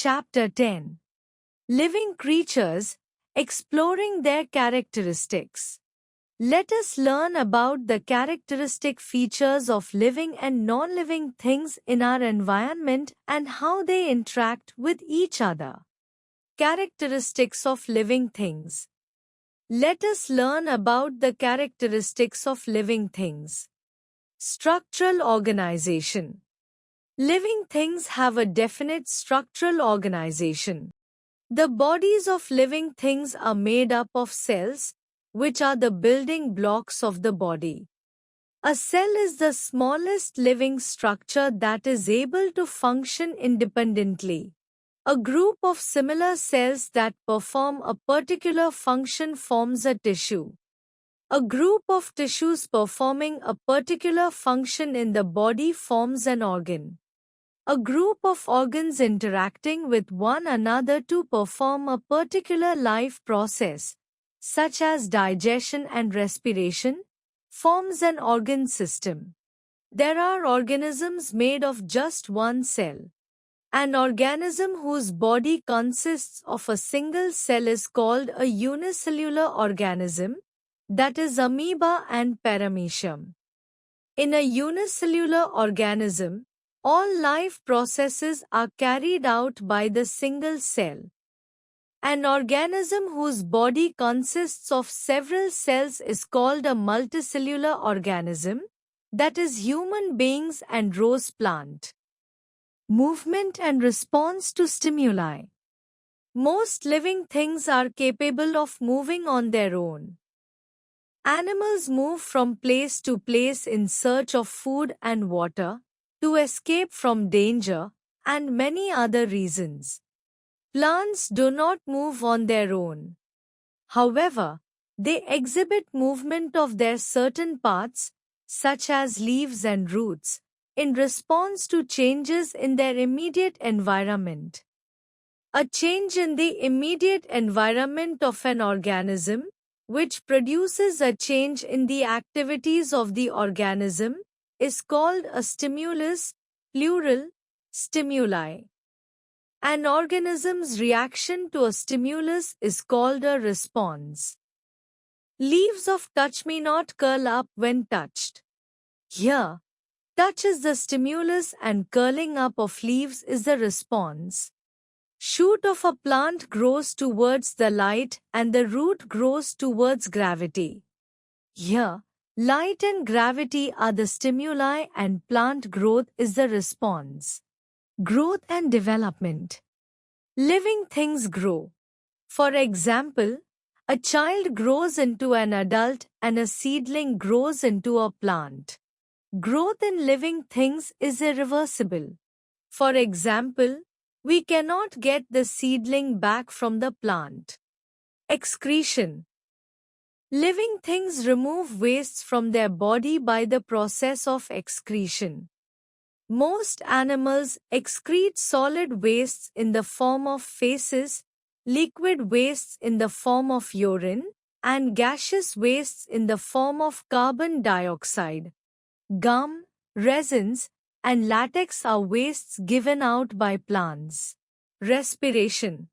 Chapter 10. Living Creatures, Exploring Their Characteristics. Let us learn about the characteristic features of living and non-living things in our environment and how they interact with each other. Characteristics of living things. Let us learn about the characteristics of living things. Structural organization. Living things have a definite structural organization. The bodies of living things are made up of cells, which are the building blocks of the body. A cell is the smallest living structure that is able to function independently. A group of similar cells that perform a particular function forms a tissue. A group of tissues performing a particular function in the body forms an organ. A group of organs interacting with one another to perform a particular life process, such as digestion and respiration, forms an organ system. There are organisms made of just one cell. An organism whose body consists of a single cell is called a unicellular organism, that is amoeba and paramecium. In a unicellular organism, all life processes are carried out by the single cell. An organism whose body consists of several cells is called a multicellular organism, that is human beings and rose plant. Movement and response to stimuli. Most living things are capable of moving on their own. Animals move from place to place in search of food and water, to escape from danger, and many other reasons. Plants do not move on their own. However, they exhibit movement of their certain parts, such as leaves and roots, in response to changes in their immediate environment. A change in the immediate environment of an organism, which produces a change in the activities of the organism, is called a stimulus, plural, stimuli. An organism's reaction to a stimulus is called a response. Leaves of touch me not curl up when touched. Here, touch is the stimulus and curling up of leaves is the response. Shoot of a plant grows towards the light and the root grows towards gravity. Here, light and gravity are the stimuli and plant growth is the response. Growth and development. Living things grow. For example, a child grows into an adult and a seedling grows into a plant. Growth in living things is irreversible. For example, we cannot get the seedling back from the plant. Excretion. Living things remove wastes from their body by the process of excretion. Most animals excrete solid wastes in the form of feces, liquid wastes in the form of urine, and gaseous wastes in the form of carbon dioxide. Gum, resins, and latex are wastes given out by plants. Respiration.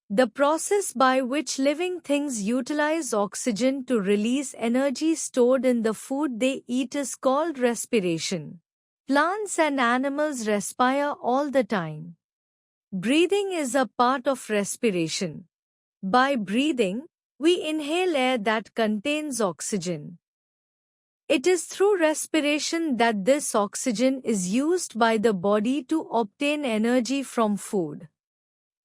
The process by which living things utilize oxygen to release energy stored in the food they eat is called respiration. Plants and animals respire all the time. Breathing is a part of respiration. By breathing, we inhale air that contains oxygen. It is through respiration that this oxygen is used by the body to obtain energy from food.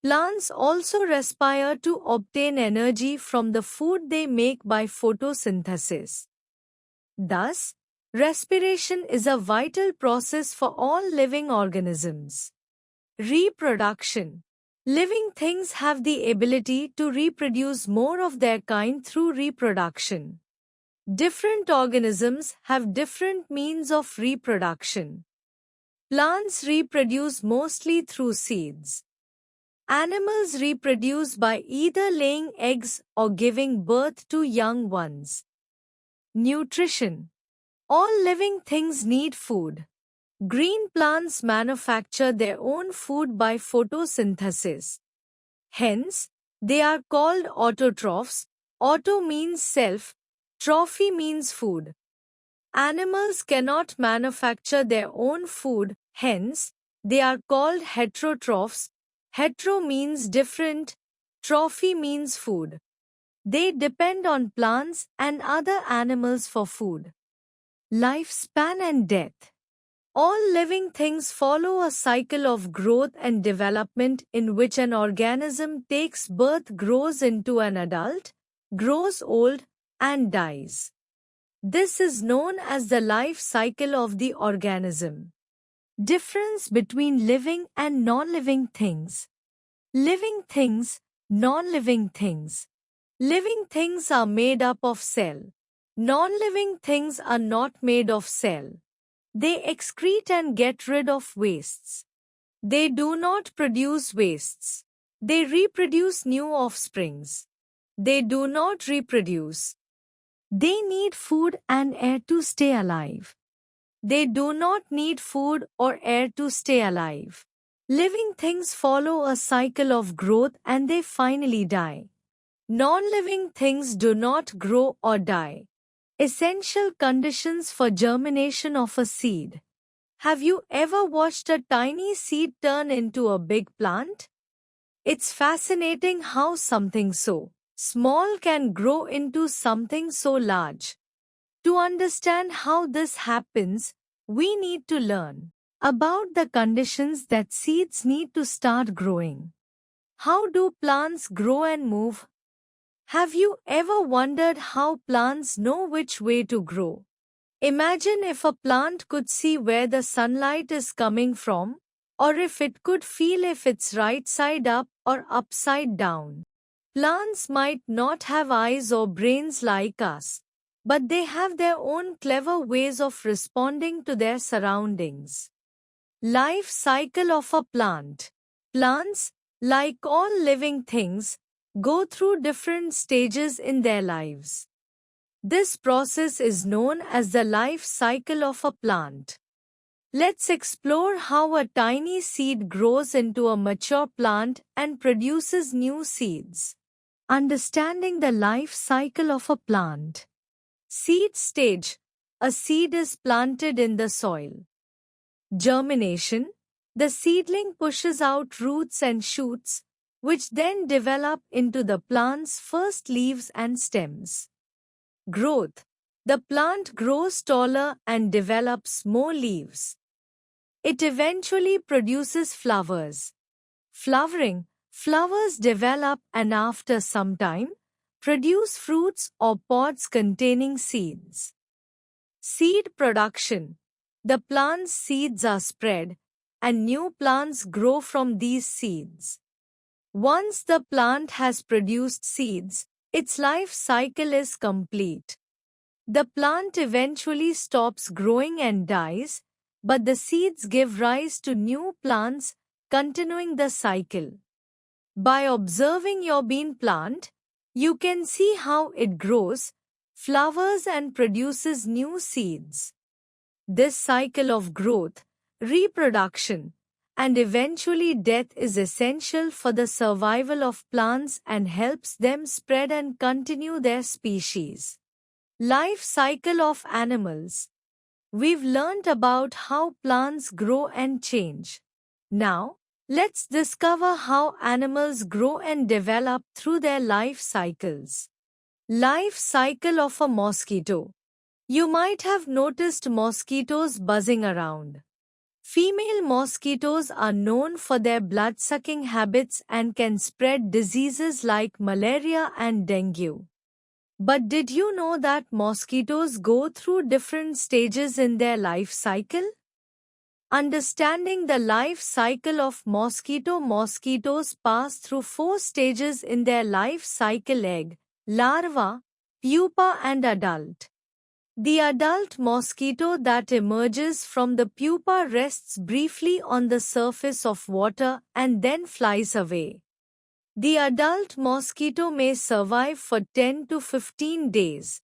Plants also respire to obtain energy from the food they make by photosynthesis. Thus, respiration is a vital process for all living organisms. Reproduction. Living things have the ability to reproduce more of their kind through reproduction. Different organisms have different means of reproduction. Plants reproduce mostly through seeds. Animals reproduce by either laying eggs or giving birth to young ones. Nutrition. All living things need food. Green plants manufacture their own food by photosynthesis. Hence, they are called autotrophs. Auto means self, trophy means food. Animals cannot manufacture their own food, hence, they are called heterotrophs. Hetero means different, trophy means food. They depend on plants and other animals for food. Lifespan and death. All living things follow a cycle of growth and development in which an organism takes birth, grows into an adult, grows old, and dies. This is known as the life cycle of the organism. Difference between living and non-living things. Living things, non-living things. Living things are made up of cell. Non-living things are not made of cell. They excrete and get rid of wastes. They do not produce wastes. They reproduce new offsprings. They do not reproduce. They need food and air to stay alive. They do not need food or air to stay alive. Living things follow a cycle of growth and they finally die. Non-living things do not grow or die. Essential conditions for germination of a seed. Have you ever watched a tiny seed turn into a big plant? It's fascinating how something so small can grow into something so large. To understand how this happens, we need to learn about the conditions that seeds need to start growing. How do plants grow and move? Have you ever wondered how plants know which way to grow? Imagine if a plant could see where the sunlight is coming from, or if it could feel if it's right side up or upside down. Plants might not have eyes or brains like us, but they have their own clever ways of responding to their surroundings. Life cycle of a plant. Plants, like all living things, go through different stages in their lives. This process is known as the life cycle of a plant. Let's explore how a tiny seed grows into a mature plant and produces new seeds. Understanding the life cycle of a plant. Seed stage. A seed is planted in the soil. Germination. The seedling pushes out roots and shoots, which then develop into the plant's first leaves and stems. Growth. The plant grows taller and develops more leaves. It eventually produces flowers. Flowering. Flowers develop and after some time, produce fruits or pods containing seeds. Seed production. The plant's seeds are spread, and new plants grow from these seeds. Once the plant has produced seeds, its life cycle is complete. The plant eventually stops growing and dies, but the seeds give rise to new plants, continuing the cycle. By observing your bean plant, you can see how it grows, flowers and produces new seeds. This cycle of growth, reproduction, and eventually death is essential for the survival of plants and helps them spread and continue their species. Life cycle of animals. We've learned about how plants grow and change. Now, let's discover how animals grow and develop through their life cycles. Life cycle of a mosquito. You might have noticed mosquitoes buzzing around. Female mosquitoes are known for their blood-sucking habits and can spread diseases like malaria and dengue. But did you know that mosquitoes go through different stages in their life cycle? Understanding the life cycle of mosquitoes pass through 4 stages in their life cycle: egg, larva, pupa and adult. The adult mosquito that emerges from the pupa rests briefly on the surface of water and then flies away. The adult mosquito may survive for 10 to 15 days.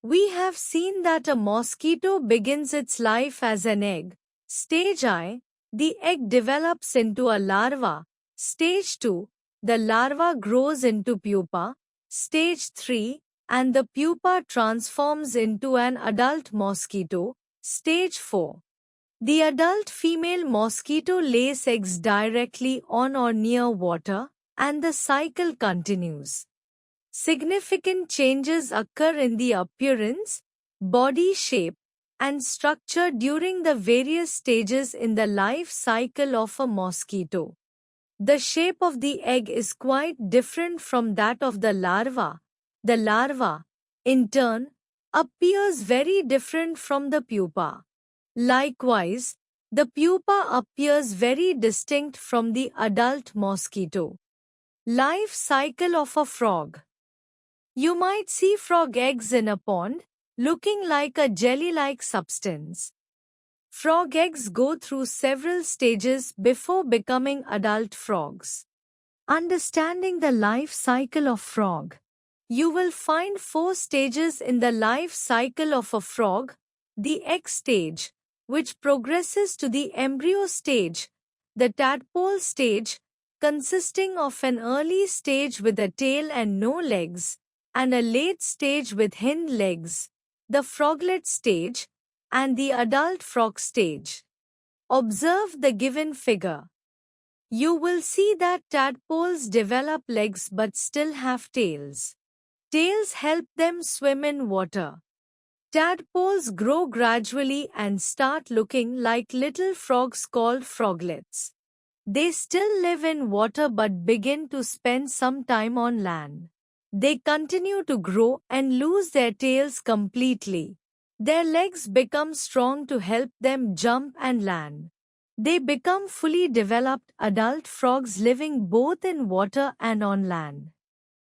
We have seen that a mosquito begins its life as an egg, Stage I, the egg develops into a larva. Stage 2, the larva grows into pupa. Stage 3, and the pupa transforms into an adult mosquito. Stage 4. The adult female mosquito lays eggs directly on or near water, and the cycle continues. Significant changes occur in the appearance, body shape, and structure during the various stages in the life cycle of a mosquito. The shape of the egg is quite different from that of the larva. The larva, in turn, appears very different from the pupa. Likewise, the pupa appears very distinct from the adult mosquito. Life cycle of a frog. You might see frog eggs in a pond, looking like a jelly-like substance. Frog eggs go through several stages before becoming adult frogs. Understanding the life cycle of frog. You will find 4 stages in the life cycle of a frog. The egg stage, which progresses to the embryo stage. The tadpole stage, consisting of an early stage with a tail and no legs, and a late stage with hind legs. The froglet stage, and the adult frog stage. Observe the given figure. You will see that tadpoles develop legs but still have tails. Tails help them swim in water. Tadpoles grow gradually and start looking like little frogs called froglets. They still live in water but begin to spend some time on land. They continue to grow and lose their tails completely. Their legs become strong to help them jump and land. They become fully developed adult frogs living both in water and on land.